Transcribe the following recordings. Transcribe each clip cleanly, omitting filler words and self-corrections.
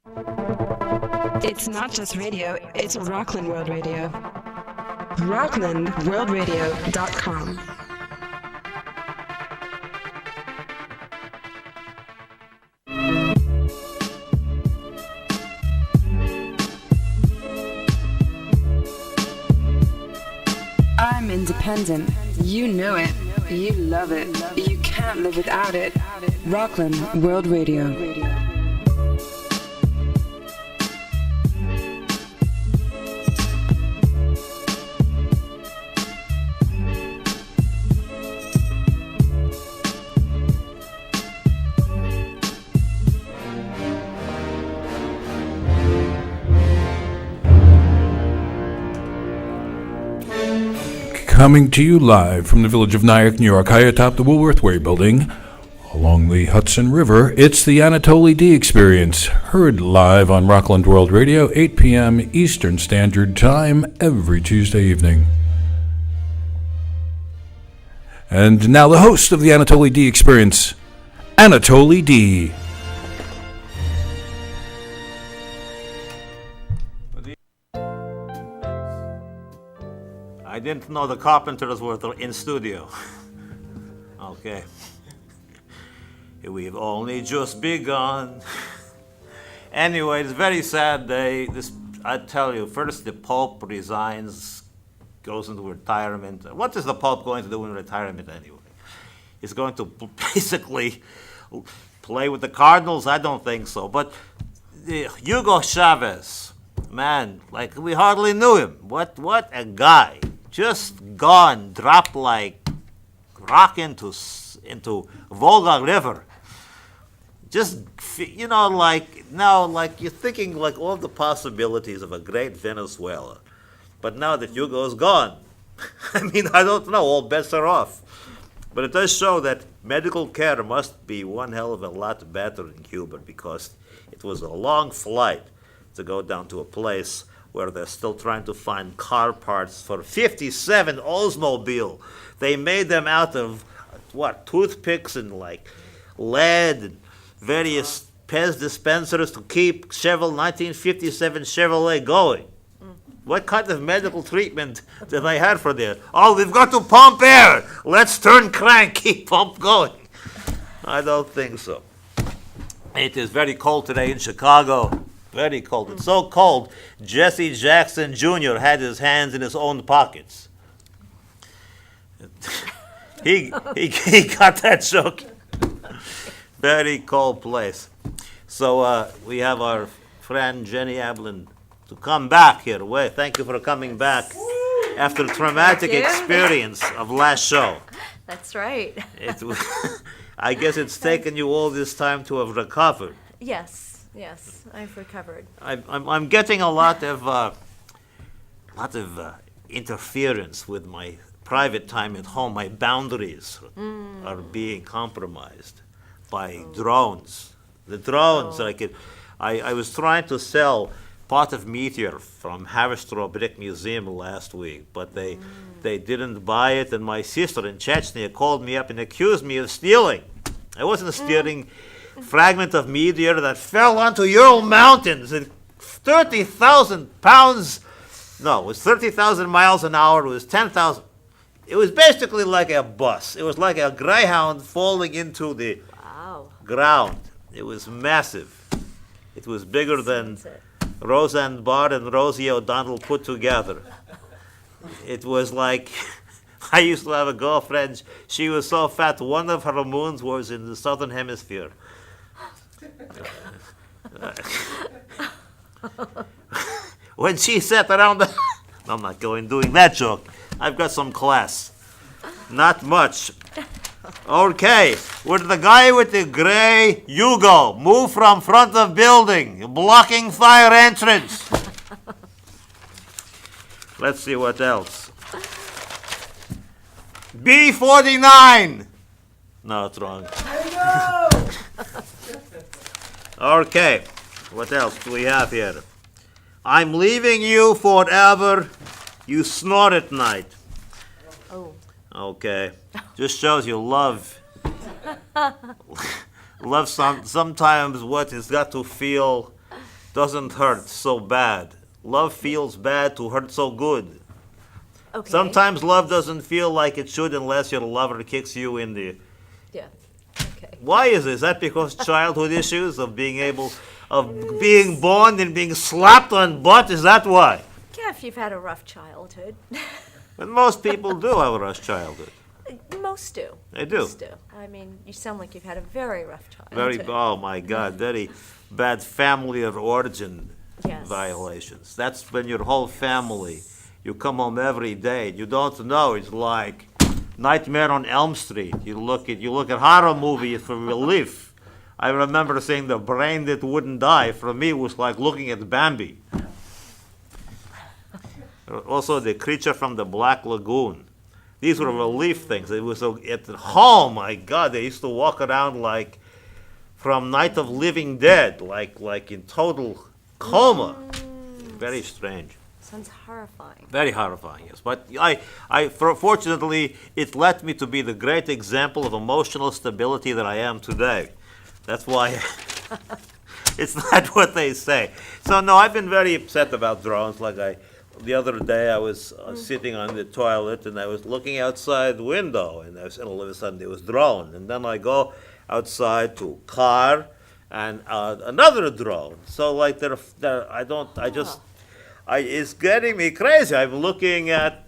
It's not just radio, it's Rockland World Radio. RocklandWorldRadio.com. I'm independent. You know it. You love it. You can't live without it. Rockland World Radio. Coming to you live from the village of Nayak, New York, high atop the Woolworth Way building, along the Hudson River, it's the Anatoly D Experience, heard live on Rockland World Radio, 8 p.m. Eastern Standard Time, every Tuesday evening. And now the host of the Anatoly D Experience, Anatoly D. I didn't know the Carpenters were in studio. Okay. We've only just begun. Anyway, it's a very sad day. I tell you, first the Pope resigns, goes into retirement. What is the Pope going to do in retirement anyway? He's going to basically play with the Cardinals? I don't think so. But Hugo Chavez, man, like we hardly knew him. What a guy. Just gone, dropped like rock into Volga River. Just, like now, like you're thinking like all the possibilities of a great Venezuela. But now that Hugo's gone, I mean, I don't know, all bets are off. But it does show that medical care must be one hell of a lot better in Cuba, because it was a long flight to go down to a place where they're still trying to find car parts for 57 Oldsmobile. They made them out of, toothpicks and like lead and various Pez dispensers to keep 1957 Chevrolet going. What kind of medical treatment did they have for this? Oh, we've got to pump air. Let's turn crank, keep pump going. I don't think so. It is very cold today in Chicago. Very cold. It's so cold, Jesse Jackson Jr. had his hands in his own pockets. He got that joke. Very cold place. So we have our friend Jenny Ablin to come back here. Thank you for coming back after the traumatic experience of last show. That's right. I guess it's taken you all this time to have recovered. Yes, I've recovered. I'm getting a lot of interference with my private time at home. My boundaries are being compromised by drones. The drones, I was trying to sell part of Meteor from Haverstraw Brick Museum last week, but they didn't buy it, and my sister in Chechnya called me up and accused me of stealing. I wasn't stealing. Fragment of meteor that fell onto Ural Mountains at 30,000 pounds. No, it was 30,000 miles an hour. It was 10,000. It was basically like a bus. It was like a Greyhound falling into the ground. It was massive. It was bigger than Roseanne Barr and Rosie O'Donnell put together. It was like, I used to have a girlfriend. She was so fat, one of her moons was in the southern hemisphere. When she sat around the... I'm not doing that joke. I've got some class. Not much. Okay, with the guy with the gray, Hugo, move from front of building, blocking fire entrance. Let's see what else. B49. No, it's wrong. Okay, what else do we have here? I'm leaving you forever. You snore at night. Oh. Okay, just shows you love. Love sometimes what it's got to feel doesn't hurt so bad. Love feels bad to hurt so good. Okay. Sometimes love doesn't feel like it should unless your lover kicks you in the... Yeah. Okay. Why is this? Is that because childhood issues of being born and being slapped on butt? Is that why? Yeah, if you've had a rough childhood. But most people do have a rough childhood. Most do. They do. Most do. I mean, you sound like you've had a very rough childhood. Oh my God, very bad family of origin Yes. violations. That's when your whole family, you come home every day, you don't know, it's like Nightmare on Elm Street. You look at horror movies for relief. I remember seeing The Brain That Wouldn't Die. For me, it was like looking at Bambi. Also, The Creature from the Black Lagoon. These were relief things. It was at home, my God, they used to walk around like from Night of Living Dead, like in total coma. Very strange. Sounds horrifying. Very horrifying, yes. But fortunately, it led me to be the great example of emotional stability that I am today. That's why it's not what they say. So no, I've been very upset about drones. The other day I was sitting on the toilet and I was looking outside the window and all of a sudden there was drone. And then I go outside to car and another drone. So it's getting me crazy. I'm looking at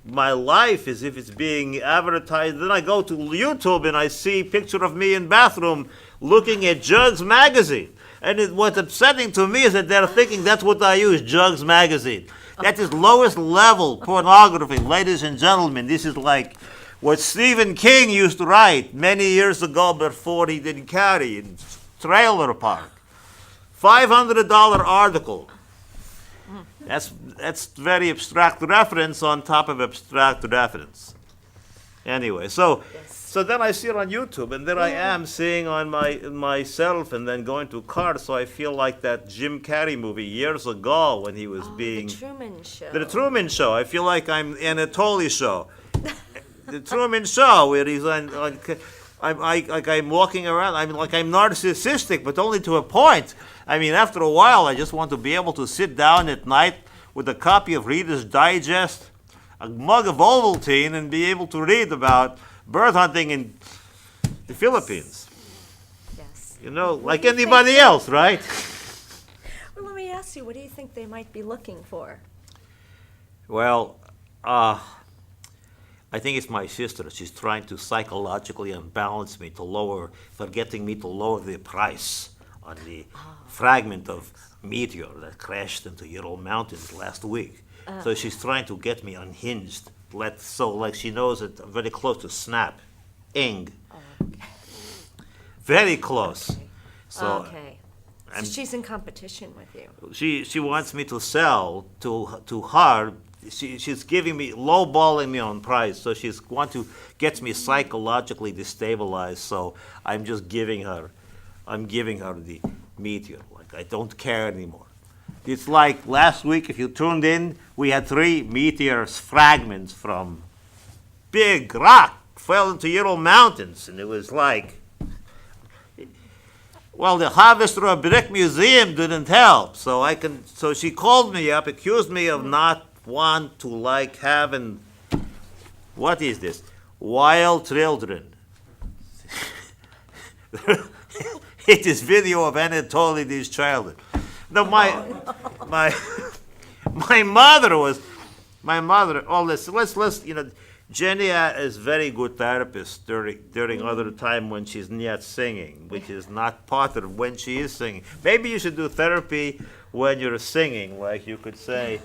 my life as if it's being advertised. Then I go to YouTube and I see a picture of me in bathroom looking at Jugs magazine. And what's upsetting to me is that they're thinking that's what I use, Jugs magazine. That is lowest level pornography, ladies and gentlemen. This is like what Stephen King used to write many years ago before he didn't carry in Trailer Park. $500 article. That's very abstract reference on top of abstract reference. Anyway, so then I see it on YouTube, and there I am seeing on myself, and then going to car. So I feel like that Jim Carrey movie years ago when he was being The Truman Show. The Truman Show. I feel like I'm Anatoly Show. The Truman Show, where he's I'm walking around. I'm narcissistic, but only to a point. I mean, after a while, I just want to be able to sit down at night with a copy of Reader's Digest, a mug of Ovaltine, and be able to read about bird hunting in the Philippines. Yes. Like anybody else, right? Well, let me ask you, what do you think they might be looking for? Well, I think it's my sister. She's trying to psychologically unbalance me getting me to lower the price on the fragment of meteor that crashed into Ural Mountains last week. So she's trying to get me unhinged. She knows that I'm very close to snap. Ing. Okay. Very close. Okay. So she's in competition with you. She wants me to sell to her. She's giving me, lowballing me on price. So she's want to get me psychologically destabilized. So I'm giving her the meteor. Like I don't care anymore. It's like last week, if you tuned in, we had 3 meteor fragments from big rock fell into Ural Mountains, and it was like, well, the Harvester of Brick Museum didn't help. So she called me up, accused me of not want to having, what is this? Wild children. It is video of Anatoly D's childhood. No, my mother. Oh, let's. Jenny is very good therapist during other time when she's not singing, which is not part of when she is singing. Maybe you should do therapy when you're singing, like you could say.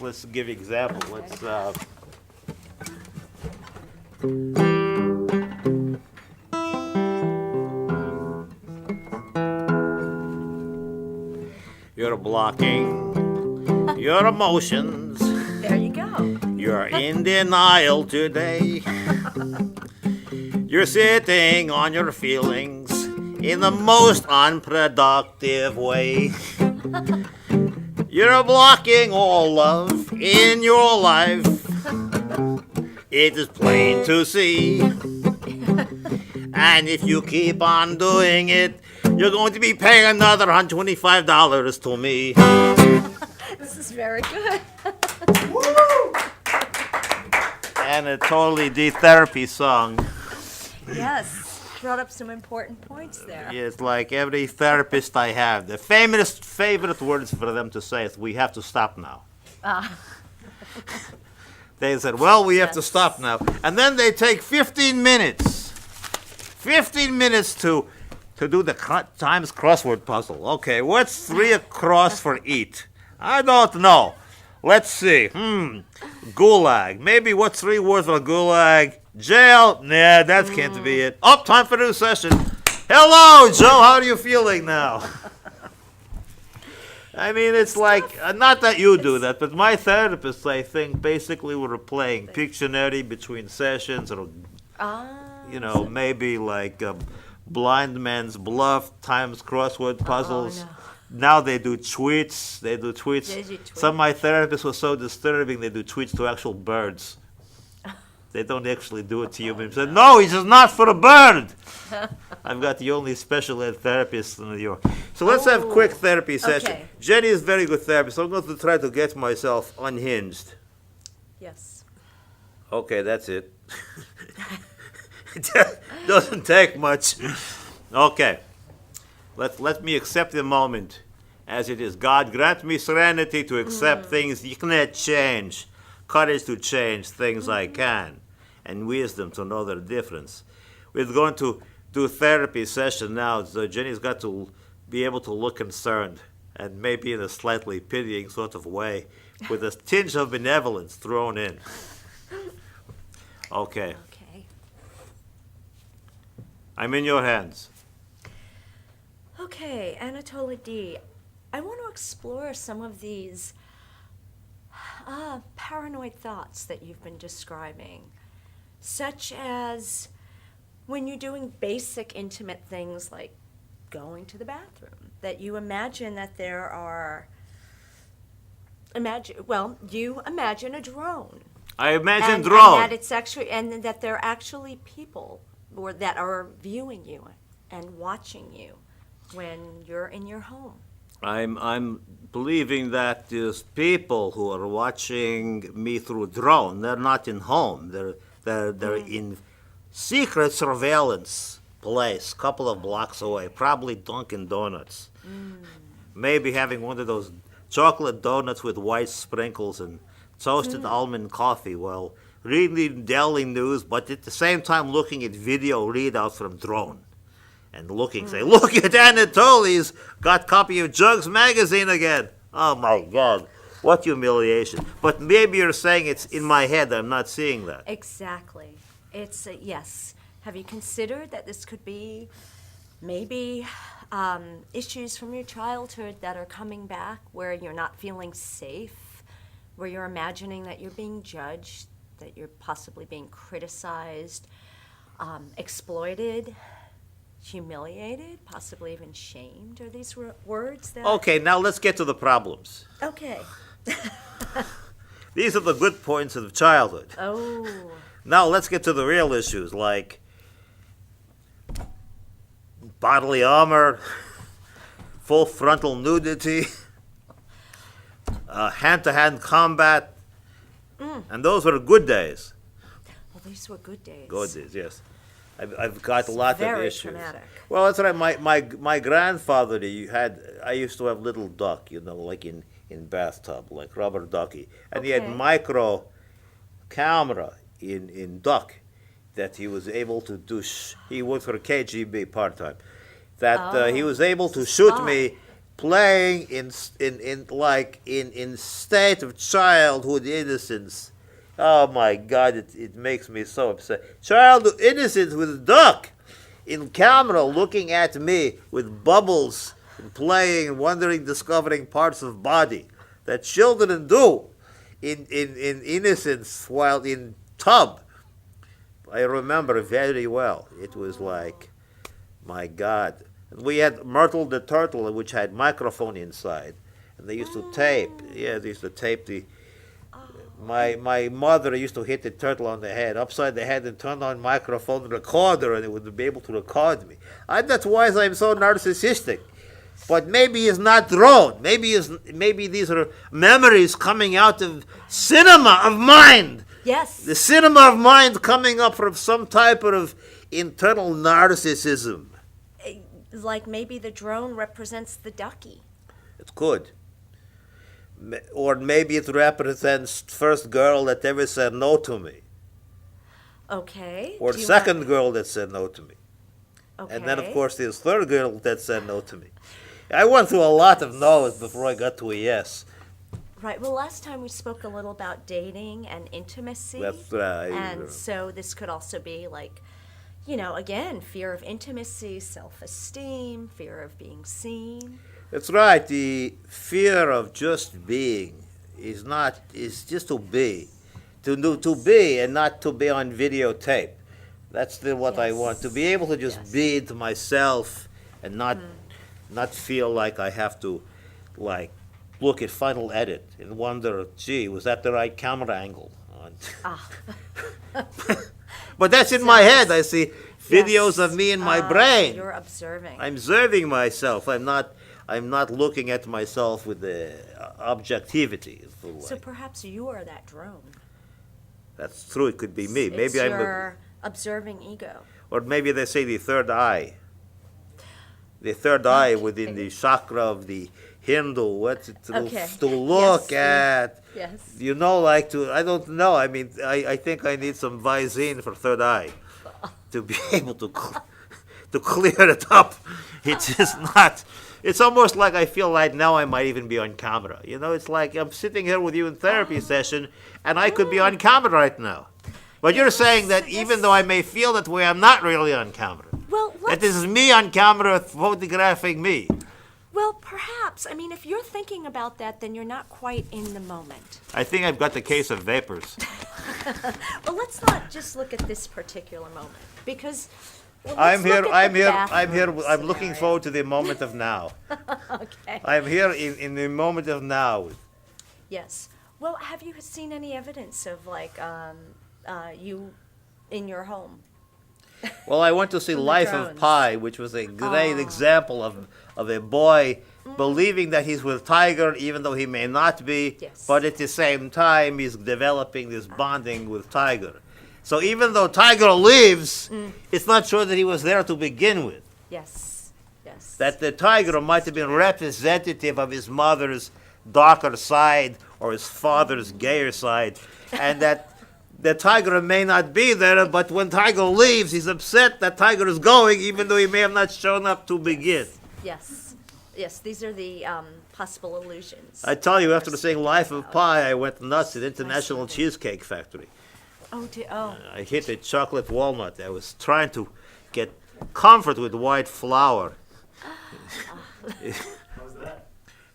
Let's give example. You're blocking your emotions. There you go. You're in denial today. You're sitting on your feelings in the most unproductive way. You're blocking all love in your life. It is plain to see. And if you keep on doing it, You're going to be paying another $125 to me. This is very good. Anatoly D Therapy song. Yes, brought up some important points there. It's like every therapist I have. The famous favorite words for them to say is, "We have to stop now." They said, "Well, we have to stop now," and then they take 15 minutes. 15 minutes to do the Times crossword puzzle. Okay, what's 3 across for eat? I don't know. Let's see. Gulag. Maybe what's 3 words for gulag? Jail? Nah, that can't be it. Oh, time for a new session. Hello, Joe. How are you feeling now? I mean, it's like, not that you do that, but my therapists, I think, basically were playing Pictionary between sessions, or, maybe like Blind Man's Bluff, Times crossword puzzles. no. Now they do tweets. They do tweets. They do tweets. Some of my therapists were so disturbing, they do tweets to actual birds. They don't actually do it to humans. They said, "No, it's just not for a bird." I've got the only special ed therapist in New York. So let's have quick therapy session. Okay. Jenny is very good therapist, so I'm going to try to get myself unhinged. Yes. Okay, that's it. It doesn't take much. Okay. Let me accept the moment as it is. God, grant me serenity to accept things you cannot change, courage to change things I can, and wisdom to know the difference. We're going to do a therapy session now, so Jenny's got to be able to look concerned, and maybe in a slightly pitying sort of way, with a tinge of benevolence thrown in. Okay. Okay. I'm in your hands. Okay, Anatoly D, I want to explore some of these paranoid thoughts that you've been describing, such as when you're doing basic intimate things like going to the bathroom, that you imagine that there are, you imagine a drone. I imagine and drone. that it's actually, and that there are actually people or that are viewing you and watching you when you're in your home. I'm believing that there's people who are watching me through drone. They're not in home. They're in secret surveillance place, couple of blocks away, probably Dunkin' Donuts. Maybe having one of those chocolate donuts with white sprinkles and toasted almond coffee while reading daily news, but at the same time looking at video readouts from drone. And looking, say, "Look at Anatoly's got copy of Jugs magazine again." Oh my God, what humiliation! But maybe you're saying it's in my head. I'm not seeing that. Exactly. It's yes. Have you considered that this could be maybe issues from your childhood that are coming back, where you're not feeling safe, where you're imagining that you're being judged, that you're possibly being criticized, exploited, humiliated, possibly even shamed? Are these words that... Okay, now let's get to the problems. Okay. These are the good points of childhood. Oh. Now let's get to the real issues, like bodily armor, full frontal nudity, hand-to-hand combat, and those were good days. Well, these were good days. Good days, yes. I've got a lot of Very issues. traumatic. Well, that's right. My grandfather, I used to have little duck, like in bathtub, like rubber ducky, and he had Okay. micro camera in duck that he was able to do. He worked for KGB part time. That he was able to shoot spy. me playing in state of childhood innocence. Oh my God, it makes me so upset. Childhood innocence with duck in camera looking at me with bubbles and playing and wondering, discovering parts of body that children do in innocence while in tub. I remember very well. It was like, my God. And we had Myrtle the turtle, which had microphone inside. And they used to tape. Yeah, they used to tape the My mother used to hit the turtle on the head, upside the head, and turn on microphone recorder, and it would be able to record me. That's why I'm so narcissistic. But maybe it's not drone. Maybe these are memories coming out of cinema of mind. Yes. The cinema of mind coming up from some type of internal narcissism. Like maybe the drone represents the ducky. It could. Or maybe it represents first girl that ever said no to me. Okay. Or Do you second girl that said no to me. Okay. And then, of course, there's third girl that said no to me. I went through a lot of no's before I got to a yes. Right. Well, last time we spoke a little about dating and intimacy. That's right. And so this could also be like, again, fear of intimacy, self-esteem, fear of being seen. That's right. The fear of just being is just to be. To be and not to be on videotape. That's what I want. To be able to just be to myself and not feel like I have to look at final edit and wonder, gee, was that the right camera angle? But that's in my head. I see videos of me in my brain. You're observing. I'm observing myself. I'm not looking at myself with the objectivity. So perhaps you are that drone. That's true. It could be me. It's Maybe I'm your observing ego. or maybe they say the third eye. The third eye within the chakra of the Hindu. What's it to look at? Yes. I don't know. I mean, I think I need some Visine for third eye to be able to clear it up. It's just not. It's almost like I feel like now I might even be on camera. It's like I'm sitting here with you in therapy session, and I could be on camera right now. But you're saying that even though I may feel that way, I'm not really on camera. Well, that this is me on camera photographing me. Well, perhaps. I mean, if you're thinking about that, then you're not quite in the moment. I think I've got the case of vapors. Well, let's not just look at this particular moment, because I'm here. I'm I'm looking forward to the moment of now. Okay. I'm here in the moment of now. Yes. Well, have you seen any evidence of you in your home? Well, I went to see From the Life drones. of Pi, which was a great example of a boy believing that he's with Tiger, even though he may not be. Yes. But at the same time, he's developing this bonding with Tiger. So even though Tiger leaves, it's not sure that he was there to begin with. Yes. Yes. That the Tiger might have been representative of his mother's darker side or his father's gayer side, and that the Tiger may not be there, but when Tiger leaves, he's upset that Tiger is going, even though he may have not shown up to begin. Yes. Yes. These are the possible illusions. I tell you, after seeing Life of Pi, I went nuts at International Cheesecake Factory. Oh. I hit a chocolate walnut. I was trying to get comfort with white flour.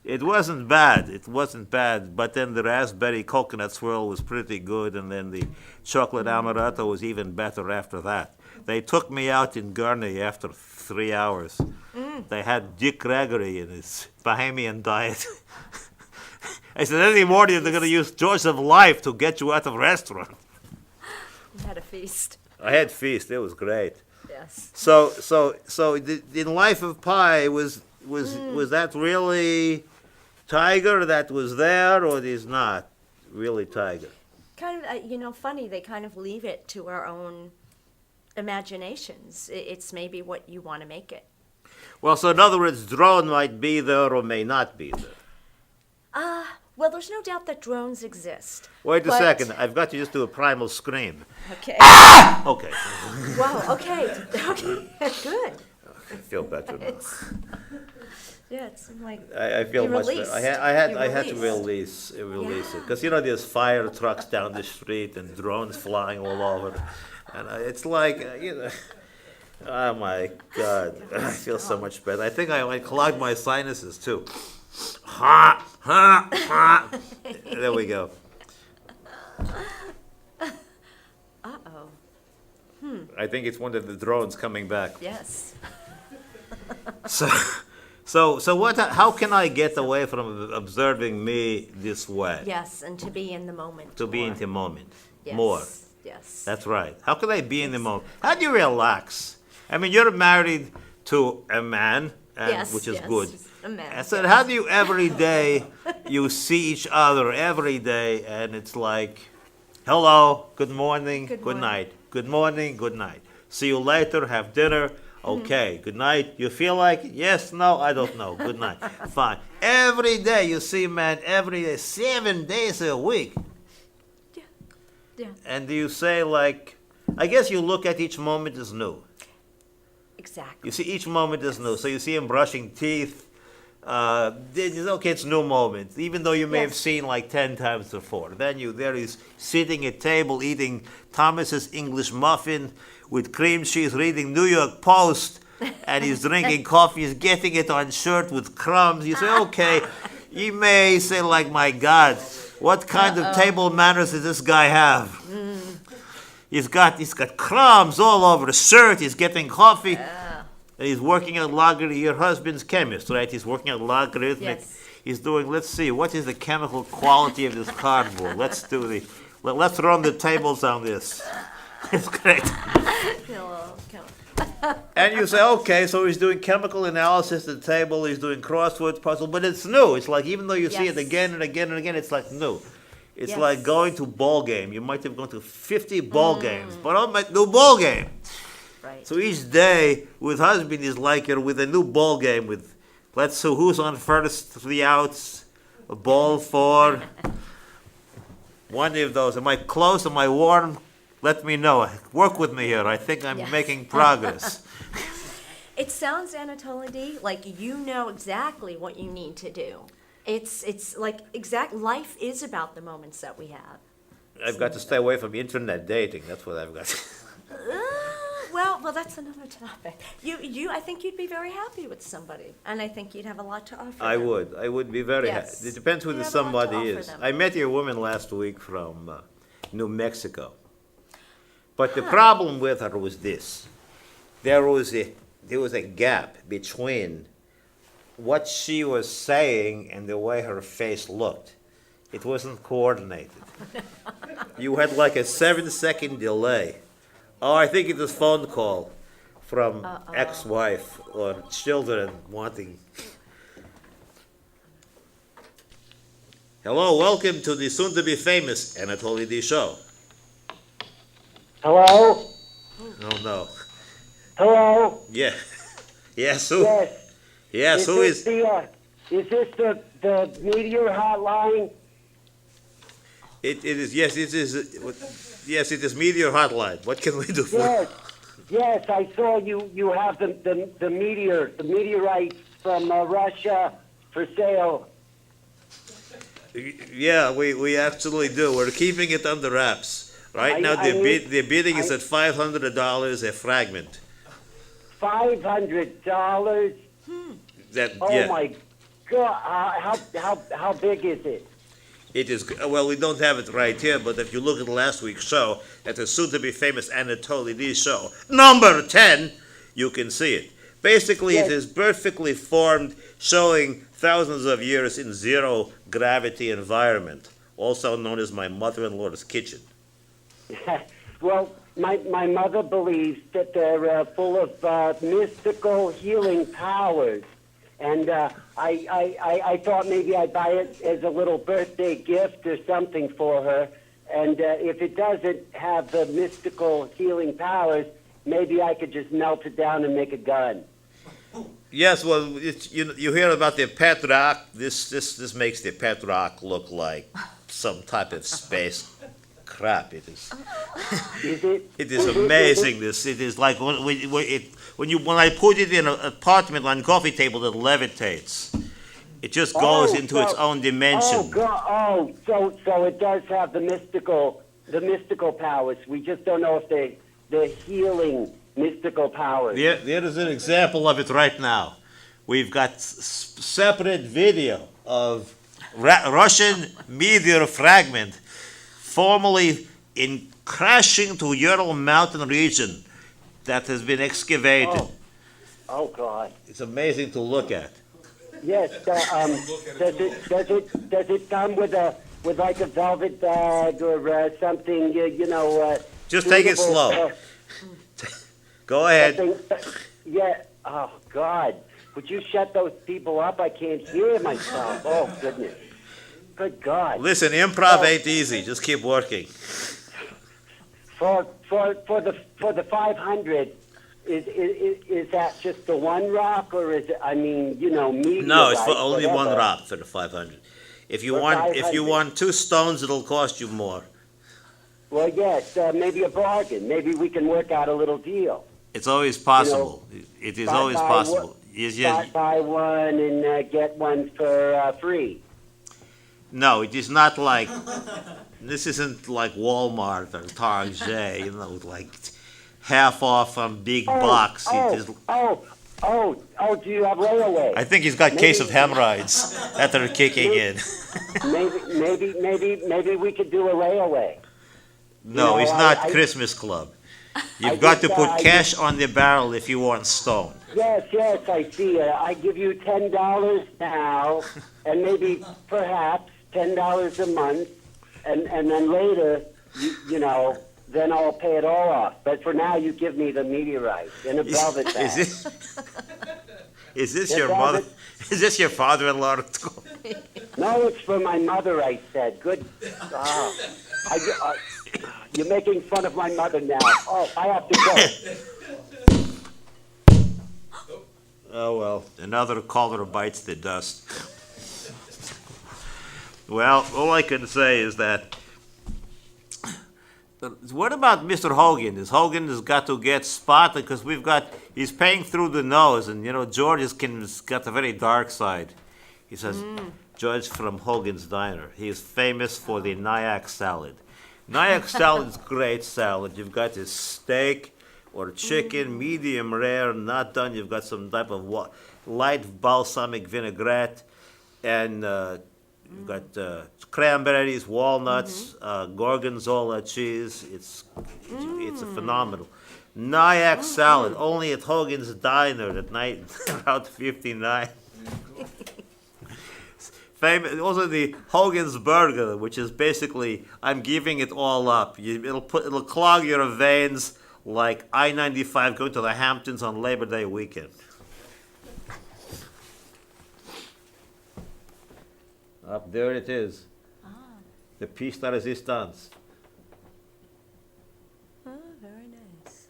It wasn't bad, but then the raspberry coconut swirl was pretty good, and then the chocolate amaretto was even better after that. They took me out in Gurney after 3 hours. They had Dick Gregory in his Bahamian diet. I said, any morning they're going to use Joys of Life to get you out of restaurant. You had a feast. I had feast. It was great. Yes. So in Life of Pi, was that really Tiger that was there, or is not really Tiger? Kind of, funny. They kind of leave it to our own imaginations. It's maybe what you want to make it. Well, so in other words, drone might be there or may not be there. Well, there's no doubt that drones exist. Wait a but- second. I've got to just do a primal scream. Okay. Okay. Wow. Okay. Okay. Good. I feel better now. It's like I feel you much released. better. I had to released. release it because there's fire trucks down the street and drones flying all over, and it's like oh my God, I feel so much better. I think I clogged my sinuses too. Ha ha ha. There we go. Uh-oh. I think it's one of the drones coming back. Yes. So what? How can I get away from observing me this way? Yes, and to be in the moment. To be more. in the moment Yes. more. Yes. That's right. How can I be in the moment? How do you relax? I mean, you're married to a man, and, Yes, which is yes, good. a man, I said, yes. how do you every day, you see each other every day, and it's like, hello, good morning, Good good morning. night, good morning, good night. See you later, have dinner, okay, good night. You feel like it? Yes, no, I don't know, good night, fine. Every day you see man, every day, 7 days a week. Yeah. Yeah. And do you say like, I guess you look at each moment as new. Exactly. You see each moment is new. So you see him brushing teeth. Okay, it's new moment, even though you may have Yes. seen like 10 times before. Then there he's sitting at table eating Thomas's English muffin with cream cheese, reading New York Post, and he's drinking coffee. He's getting it on shirt with crumbs. You say, okay. You may say like, my God, what kind of table manners does this guy have? He's got crumbs all over the shirt. He's getting coffee. And he's working at logarithmic. Your husband's chemist, right? He's working at logarithmic. Yes. He's doing. Let's see. What is the chemical quality of this cardboard? Let's run the tables on this. It's great. Hello, come. And you say, okay, so he's doing chemical analysis at the table. He's doing crossword puzzle, but it's new. It's like even though you see it Yes. again and again and again, it's like new. It's Yes. like going to ball game. You might have gone to 50 ball games, but I'm at new ball game. Right. So each day with husband is like you're with a new ball game with, let's see who's on first, 3 outs, a ball 4. One of those. Am I close? Am I warm? Let me know. Work with me here. I think I'm Yeah. making progress. It sounds, Anatoly D, like you know exactly what you need to do. It's like life is about the moments that we have. I've got to stay away from internet dating. That's what I've got. Well, that's another topic. I think you'd be very happy with somebody, and I think you'd have a lot to offer. I them. would. I would be very Yes. happy. It depends who You the have a lot to somebody offer is. them. I met a woman last week from New Mexico. But the problem with her was this. There was a gap between what she was saying and the way her face looked. It wasn't coordinated. You had like a 7-second delay. Oh, I think it was phone call from ex-wife or children wanting. Hello, welcome to the soon-to-be famous Anatoly D show. Hello? Oh no. Hello? Yeah. Yes, who? Yes. Yes, who this is? Is this the Meteor Hotline? It is. Yes, it is. Yes, it is Meteor Hotline. What can we do for? Yes. Yes, I saw you have the meteorites from Russia for sale. Yeah, we absolutely do. We're keeping it under wraps. Right now, the bidding is at $500 a fragment. $500? That Oh yeah. my God! How big is it? It is, well, we don't have it right here, but if you look at last week's show, at the soon-to-be famous Anatoly D show, number 10, you can see it. Basically, Yes. it is perfectly formed, showing thousands of years in zero-gravity environment, also known as my mother-in-law's kitchen. Well, my mother believes that they're full of mystical healing powers. And I thought maybe I'd buy it as a little birthday gift or something for her. And if it doesn't have the mystical healing powers, maybe I could just melt it down and make a gun. Yes, well, you hear about the pet rock. This makes the pet rock look like some type of space crap. It is. Is it? It is amazing. It is like when I put it in an apartment on coffee table, it levitates. It just goes into its own dimension. Oh, God. Oh, so it does have the mystical powers. We just don't know if the healing mystical powers. There is an example of it right now. We've got separate video of Russian meteor fragment formally crashing to Ural Mountain region that has been excavated. Oh, God. It's amazing to look at. Yes. Does it come with like a velvet bag or something? Just take it suitable slow. Go ahead. something- Yeah. Oh God. Would you shut those people up? I can't hear myself. Oh goodness. Good God. Listen, improv ain't easy. Just keep working. For the 500, is that just the one rock, or is it? I mean, meteorite? No, it's for only one whatever. rock for the 500. If you For want 500. 2 stones, it'll cost you more. Well, yes, maybe a bargain. Maybe we can work out a little deal. It's always possible. It is always possible. Buy one and get one for free. No, it is not like this isn't like Walmart or Target, like half off on big box. It is, Do you have layaway? I think he's got case of hemorrhoids that are kicking in. Maybe we could do a layaway. No, it's not I- Christmas Club. You've I got to just, put I cash on the barrel if you want stone. Yes, I see. I give you $10 now, and maybe perhaps $10 a month, and then later, then I'll pay it all off. But for now, you give me the meteorite in a velvet bag. Is this Yeah, your that mother? was- Is this your father-in-law? No, it's for my mother, I said. Good. You're making fun of my mother now. Oh, I have to go. Oh well, another caller bites the dust. Well, all I can say is that. What about Mr. Hogan? Hogan has got to get spotted because he's paying through the nose, and George has got a very dark side. He says, George from Hogan's Diner. He is famous for the Nayak salad. Nayak salad is great salad. You've got this steak or chicken, medium rare, not done. You've got some type of light balsamic vinaigrette, and you've got cranberries, walnuts, gorgonzola cheese. It's a phenomenal. Nayak salad, only at Hogan's Diner at night, Route 59. Famous, also the Hogan's Burger, which is basically, I'm giving it all up. It'll clog your veins like I-95 going to the Hamptons on Labor Day weekend. Up there it is. The piece de resistance. Oh, very nice.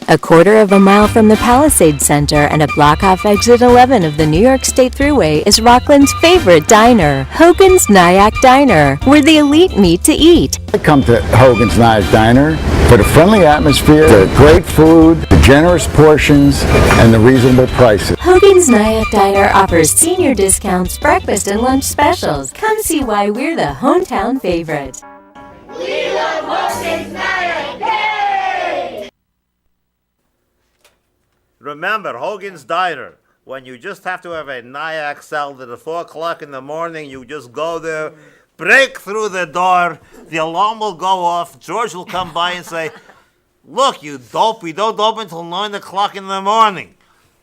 A quarter of a mile from the Palisade Center and a block off exit 11 of the New York State Thruway is Rockland's favorite diner, Hogan's Nayak Diner, where the elite meet to eat. I come to Hogan's Nayak Diner for the friendly atmosphere, the great food, the generous portions, and the reasonable prices. Hogan's Nayak Diner offers senior discounts, breakfast and lunch specials. Come see why we're the hometown favorite. Remember, Hogan's Diner, when you just have to have a Nayak salad at 4 o'clock in the morning, you just go there, break through the door, the alarm will go off, George will come by and say, look, you dope, we don't open until 9 o'clock in the morning.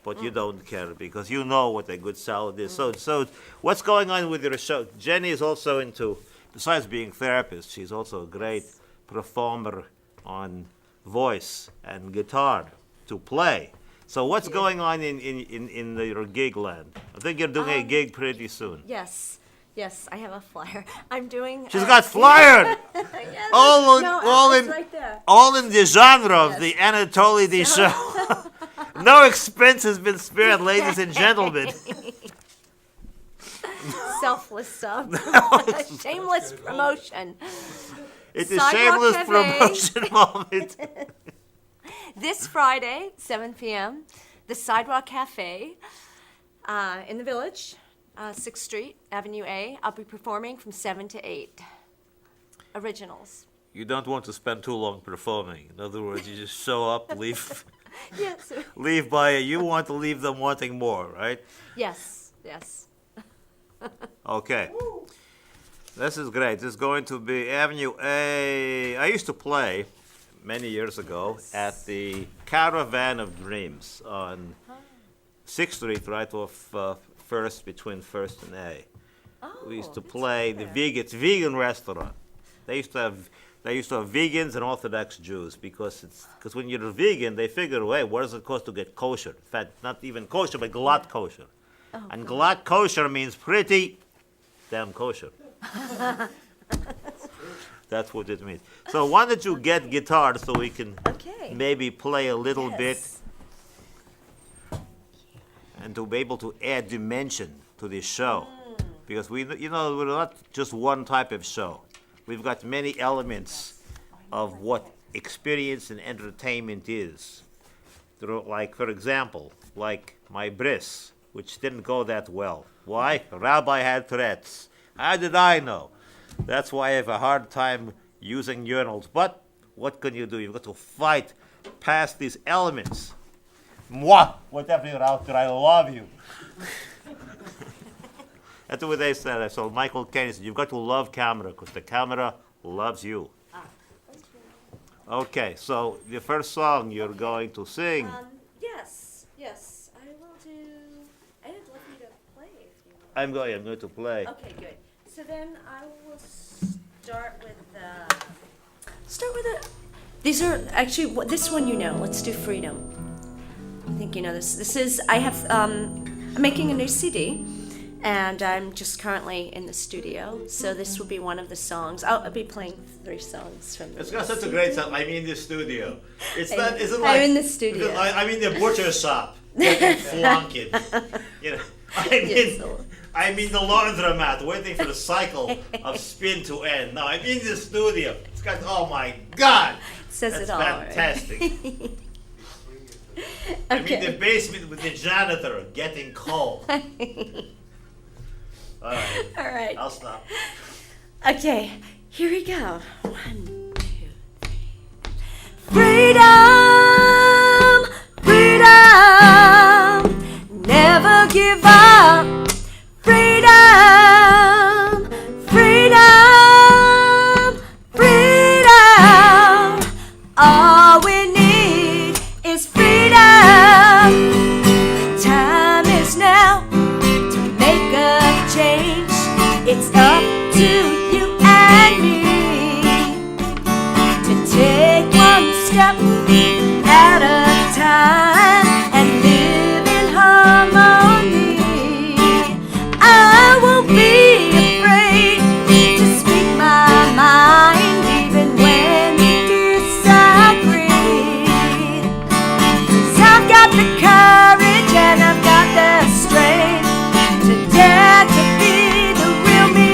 But you don't care because you know what a good salad is. So what's going on with your show? Jenny is also into, besides being a therapist, she's also a great performer on voice and guitar to play. So what's going on in your gig land? I think you're doing a gig pretty soon. Yes, I have a flyer. I'm doing. She's got flyered. Yes. all it's in right there. all in the genre of Yes. the Anatoly D show. No expense has been spared, ladies and gentlemen. Selfless stuff. Shameless promotion. It's a Sidewalk shameless Cafe. promotion moment. This Friday, 7 p.m., the Sidewalk Cafe. In the Village, 6th Street, Avenue A. I'll be performing from 7 to 8. Originals. You don't want to spend too long performing. In other words, you just show up, leave, Yes. leave by. You want to leave them wanting more, right? Yes. Yes. Okay. This is great. This is going to be Avenue A. I used to play many years ago at the Caravan of Dreams on 6th Street, right off First, between First and A. We used to play the vegan, it's a vegan restaurant. They used to have vegans and Orthodox Jews because when you're a vegan, they figure, hey, what does it cost to get kosher? In fact, not even kosher, but glatt kosher. And glatt kosher means pretty damn kosher. That's what it means. So why don't you get guitar so we can maybe play a little bit and to be able to add dimension to this show. Because we're not just one type of show. We've got many elements of what experience and entertainment is. Like, for example, like my bris, which didn't go that well. Why? Rabbi had Tourette's. How did I know? That's why I have a hard time using urinals. But what can you do? You've got to fight past these elements. Moi, whatever you're out there, I love you. That's what they said. I saw Michael Caine said, you've got to love camera because the camera loves you. Okay, so the first song you're going to sing. Yes. I will do. I'd love you to play if you want. I'm going to play. Okay, good. So then I will start with These are actually this one you know. Let's do Freedom. I think you know this. This is I'm making a new CD. And I'm just currently in the studio, so this will be one of the songs. I'll be playing 3 songs from this. It's got such a great sound. I'm in the studio. It's I'm- not. Isn't I'm like in the studio. I'm in the butcher shop getting flunking. Yes. I'm in the laundromat waiting for the cycle of spin to end. No, I'm in the studio. It's got. Oh my God! Says That's it all. Right? fantastic. I'm in the basement with the janitor getting coal. All right. All right. I'll stop. Okay, here we go. 1, 2, 3. Freedom, freedom, never give up. Freedom, freedom, freedom. All we need is freedom. Time is now to make a change. It's up to you and me to take one step at a time and live in harmony. I won't be afraid to speak my mind even when you disagree. 'Cause I've got the courage and I've got the strength to dare to be the real me.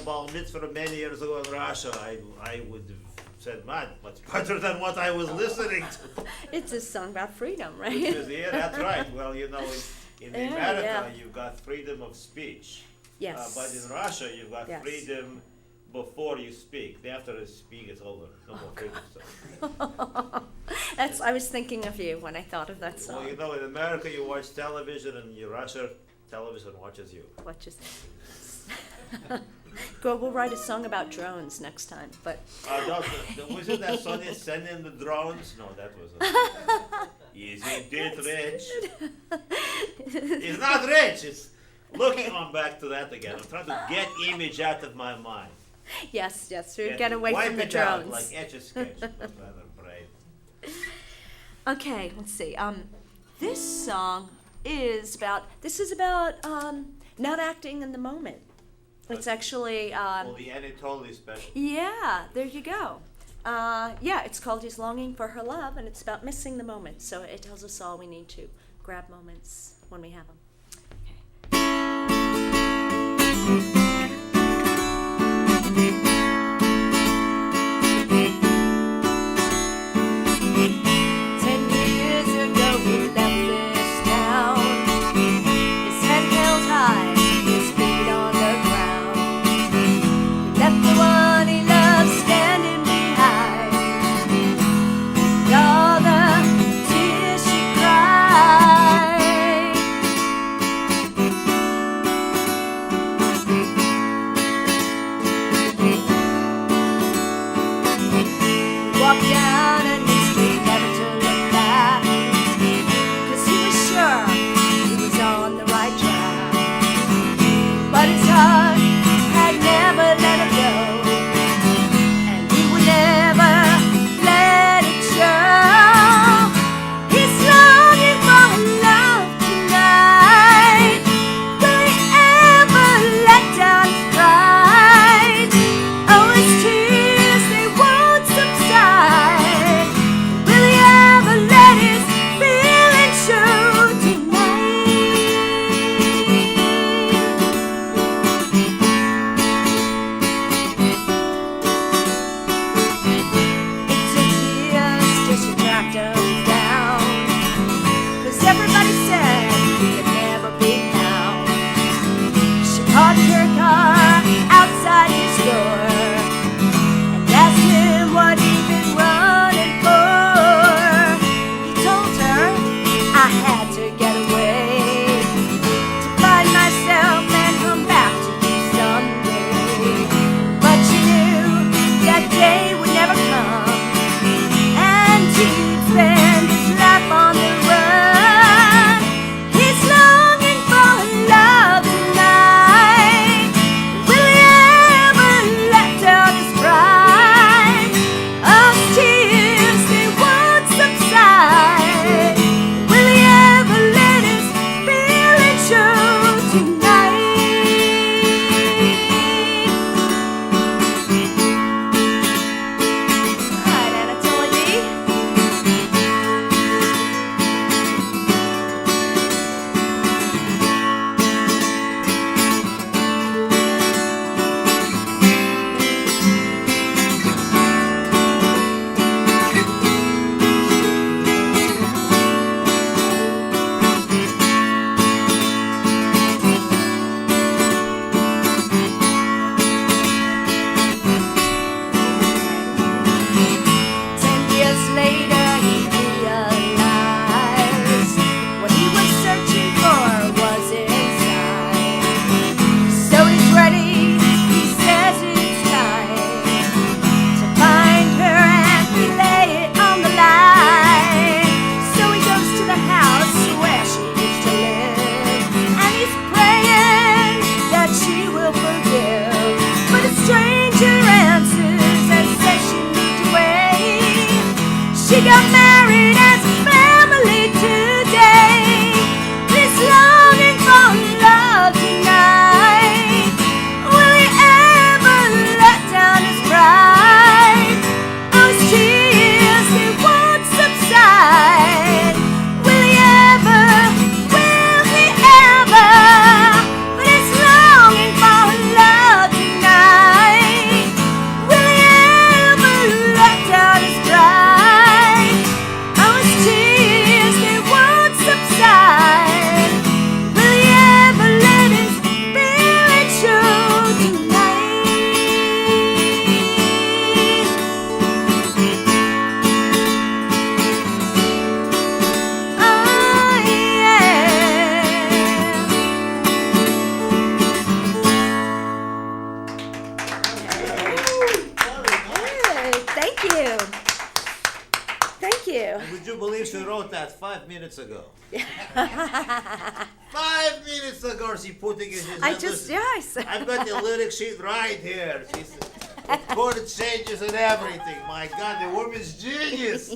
bar mitzvah many years ago in Russia, I would have said, man, much better than what I was listening to. It's a song about freedom, right? Yeah, that's right. Well, you know, in Yeah, America, yeah. you've got freedom of speech. Yes. But in Russia, you've got Yes. freedom before you speak. After you speak, it's over. No more freedom. So. I was thinking of you when I thought of that song. Well, you know, in America, you watch television, and in Russia, television watches you. What you think? We'll write a song about drones next time. But Wasn't that song Send in the Drones? No, that wasn't. Isn't it rich? It's not rich. It's looking on back to that again. I'm trying to get image out of my mind. yes, we get away Wipe from the it out drones. like Etch a Sketch. Rather brave. Okay, let's see. This song is about not acting in the moment. It's actually Well, the Anatoly special. yeah. There you go. It's called "He's Longing for Her Love," and it's about missing the moment. So it tells us all we need to grab moments when we have them. you. Thank you. And would you believe she wrote that 5 minutes ago? 5 minutes ago, she putting it in his Yes. I've got the lyric sheet right here. She's chord changes and everything. My God, the woman's genius.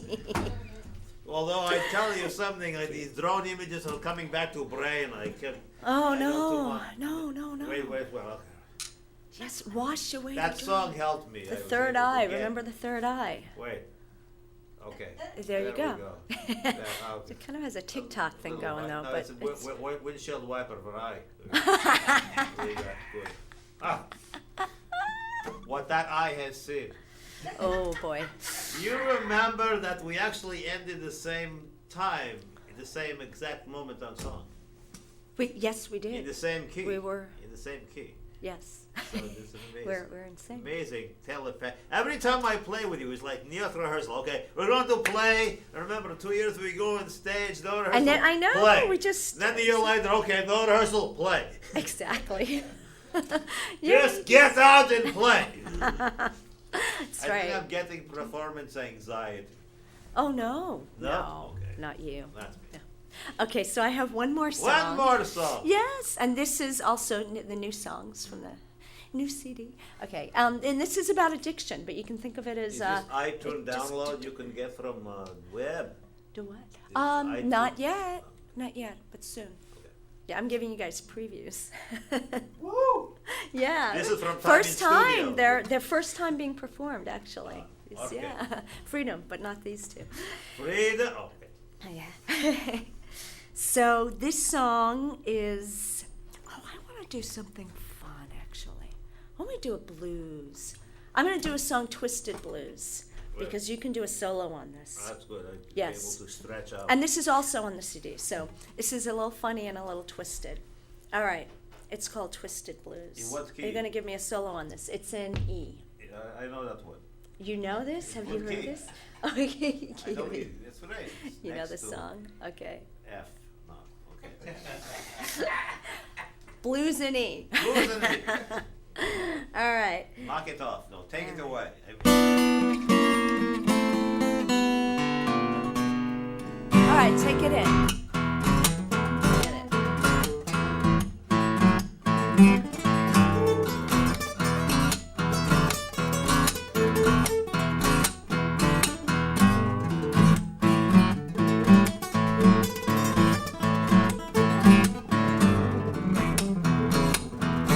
Although I tell you something, like these drone images are coming back to brain. I can't. Oh, I know no. Wait, well. Yes, wash away. That song helped me. The third eye. Remember the third eye. Wait. Okay. There you go. We go. It kind of has a TikTok thing going though, no, but it's a windshield wiper for eye. Good. Ah. What that eye has seen. oh boy. You remember that we actually ended the same time, the same exact moment on song. Yes, we did. In the same key. We were. In the same key. Yes. So this is amazing. we're insane. Amazing telepath. Every time I play with you, it's like near rehearsal. Okay, we're going to play. I remember 2 years we go on stage, no rehearsal. And then I know play. we just. Then the year later, okay, no rehearsal, play. Exactly. Just get out and play. That's I right. think I'm getting performance anxiety. Oh no. No? Okay. Not you. That's me. Yeah. Okay, so I have one more song. One more song. Yes, and this is also the new songs from the new CD. Okay, and this is about addiction, but you can think of it as Is this iTunes download you can get from web? Do what? iTunes? Not yet, but soon. Yeah, I'm giving you guys previews. Woo! Yeah. This is from first Time in time. Studio. They're first time being performed actually. It's- okay. Yeah, Freedom, but not these two. Freedom. Okay. Yeah. So this song is. Oh, I want to do something fun actually. I want to do a blues. I'm going to do a song Twisted Blues because you can do a solo on this. That's good. I'd Yes. be able to stretch out. And this is also on the CD. So this is a little funny and a little twisted. All right. It's called Twisted Blues. In what key? You're going to give me a solo on this. It's in E. I know that one. You know this? Have you What heard key? this? Okay. I know it. It's right. It's You know next the to song? Okay. F. No. Okay. Blues in E. Blues in it. All right. Knock it off. No, take it away. All right, take it in. Get it.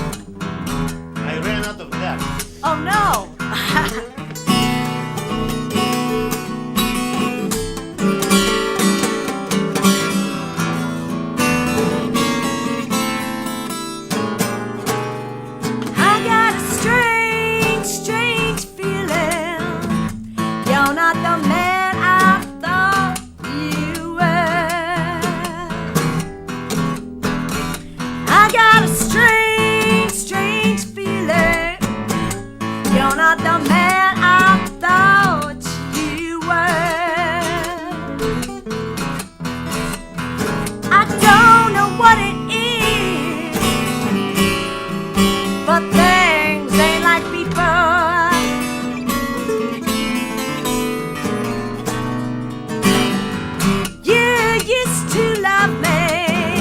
I ran out of depth. Oh no! I got a strange, strange feeling. You're not the man I thought you were. I got a strange, strange feeling. You're not the man I thought you were. I don't know what it is, but things ain't like before. You used to love me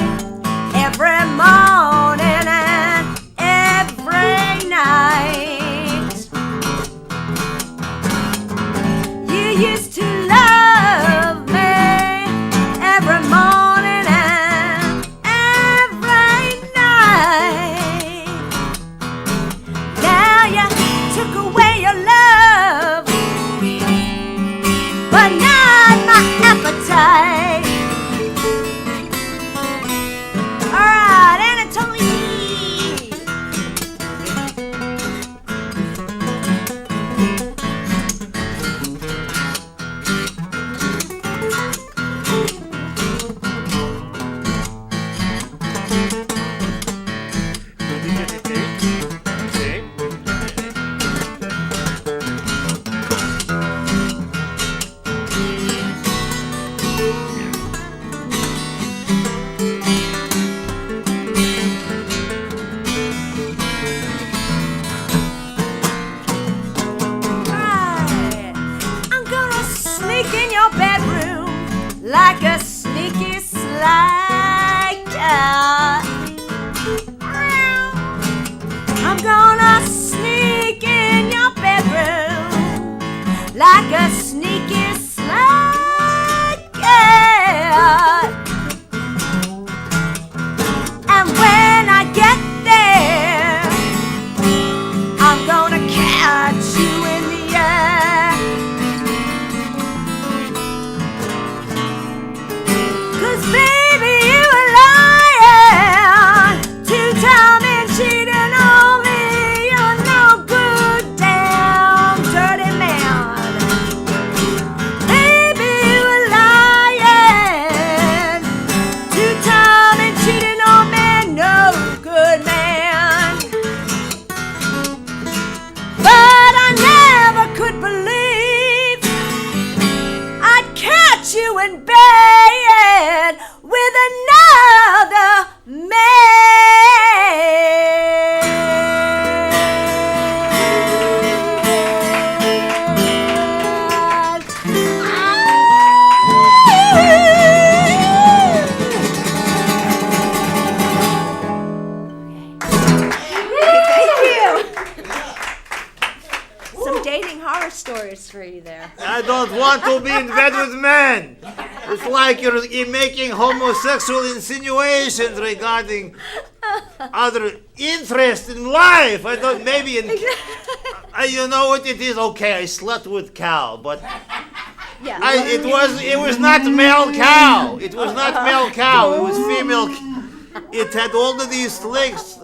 every morning and every night. like a sneaky sly cat. I'm gonna sneak in your bedroom like a sneaky sly cat. And when I get there, I'm gonna catch you in the air. 'Cause baby, you were lying, two-time and cheating on me. You're no good, damn dirty man. Baby, you were lying, two-time and cheating on me. No good man. But I never could believe I'd catch you in bed with another man. Thank you. Some dating horror stories for you there. I don't want to be in bed with men. It's like you're making homosexual insinuations regarding other interest in life. I thought maybe you know what it is? Okay, I slept with cow, but Yeah. it was not male cow. It was not male cow. It was female. It had all of these things.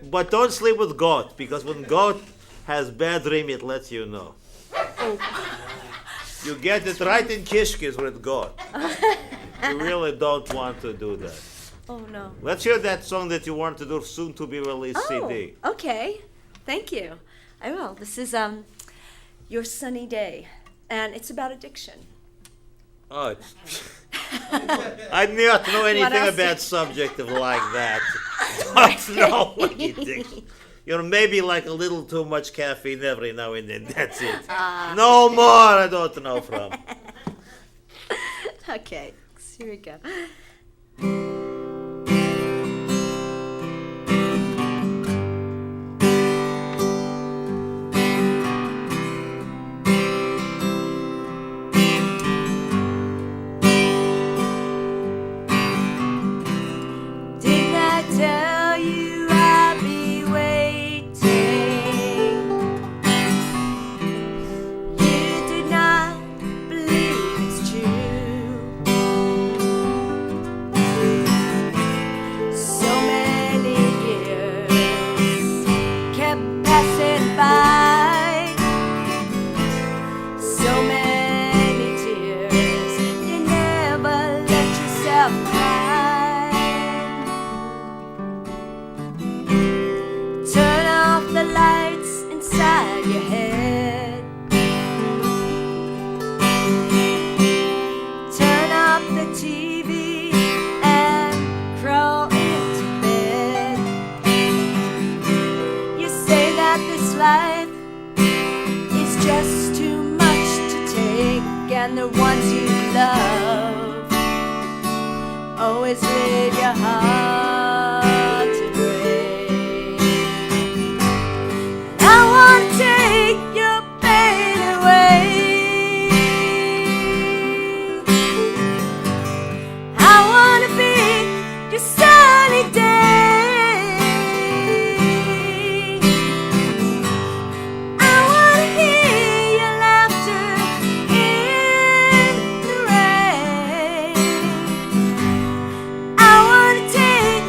But don't sleep with goat, because when goat has bad dream, it lets you know. You get it right in kishkis with goat. You really don't want to do that. Oh no. Let's hear that song that you want to do soon to be released CD. Okay. Thank you. I will. This is Your Sunny Day, and it's about addiction. Oh, I do not know anything else? about subject of like that. Don't know anything. You know, maybe like a little too much caffeine every now and then. That's it. No more. I don't know from. Okay. Here we go. Didn't I tell you I'd be waiting? You did not believe it's true. So many years kept passing by. So many tears, you never let yourself cry. Turn off the lights inside your head. Turn up the TV and crawl into bed. You say that this life is just too much to take, and the ones you love always leave your heart to break. I want to take your pain away. I want to be your sunny day. I want to hear your laughter in the rain. I want to take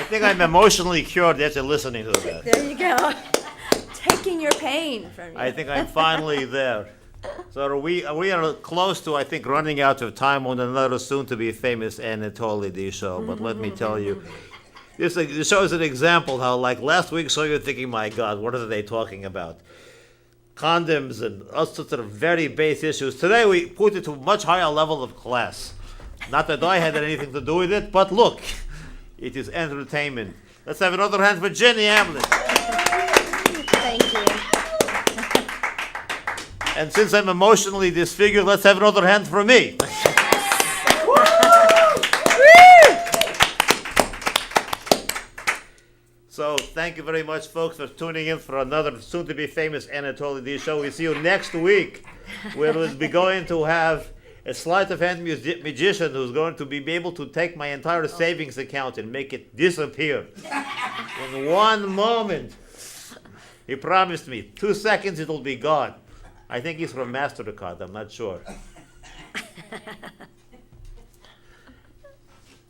think I'm emotionally cured after listening to that. There you go. Taking your pain from you. I think I'm finally there. So we are close to, I think, running out of time on another soon-to-be famous Anatoly D show. But let me tell you, this shows an example how, like last week's show, you're thinking, my God, what are they talking about? Condoms and all sorts of very base issues. Today we put it to a much higher level of class. Not that I had anything to do with it, but look, it is entertainment. Let's have another hand for Jenny Hamlin. Thank you. And since I'm emotionally disfigured, let's have another hand for me. So thank you very much, folks, for tuning in for another soon-to-be famous Anatoly D show. We see you next week, where we'll be going to have a sleight-of-hand magician who's going to be able to take my entire savings account and make it disappear in one moment. He promised me 2 seconds it'll be gone. I think he's from MasterCard, I'm not sure.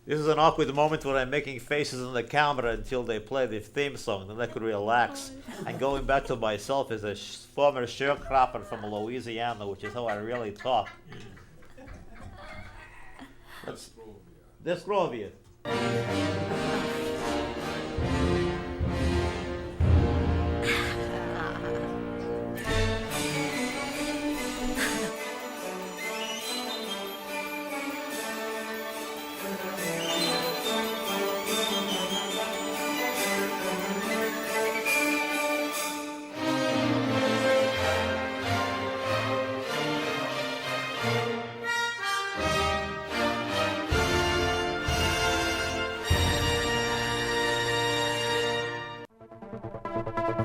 This is an awkward moment where I'm making faces on the camera until they play the theme song, then I could relax. And going back to myself as a former sharecropper from Louisiana, which is how I really talk. Let's grow over it.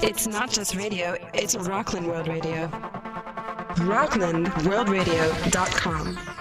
It's not just radio, it's Rockland World Radio. RocklandWorldRadio.com.